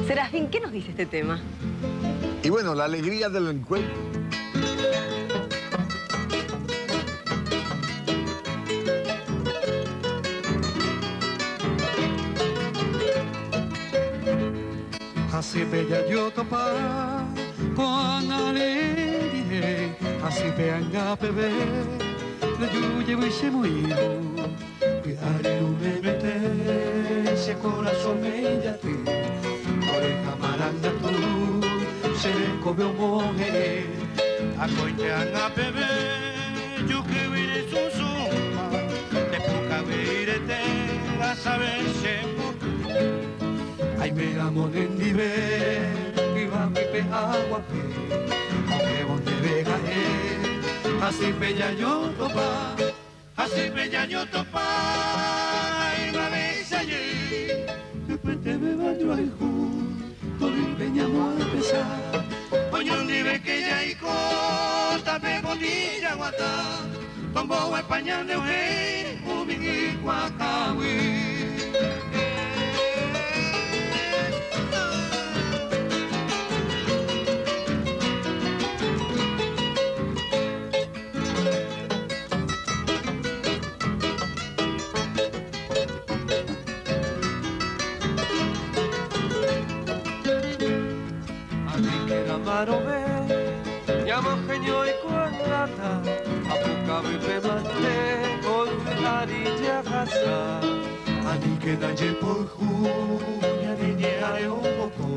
Serafín, ¿qué nos dice este tema? Y bueno, la alegría del encuentro. Así bella yo topa con alegría, así venga bebé, le yuye vise muy cuidare un bebé, ese corazón me ya ti, oreja maranga tú, se le come un mujer, a coñanga bebé, yo que vine su suma, de poca virete, a saber se ay, me amo en nivel, y va mi pe agua pe, aunque donde vega así bella yo topa, así bella yo topa, y va a allí, después te me baño al todo el peñamo a pesar, oye un nivel que ya y corta, me botilla guata, tombo España de ojé, un guacahui. Marome, llamo genio y cuadrata, a poca me mate, con la niña casa. Ani que dañe por junia, niña de un poco,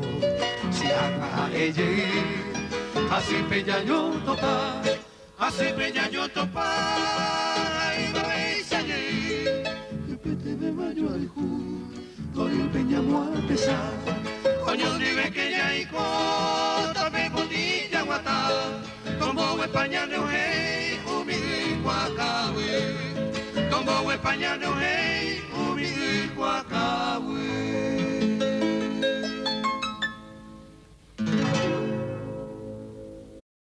si haga ella, así bella yo topa, así bella yo topa, y va a allí, después te me baño al todo el peñamo a pesar, coño dime que ya y cota me botilla guata, tombo España de ojé, humilde guacawe, tombo España de ojé, humilde guacawe.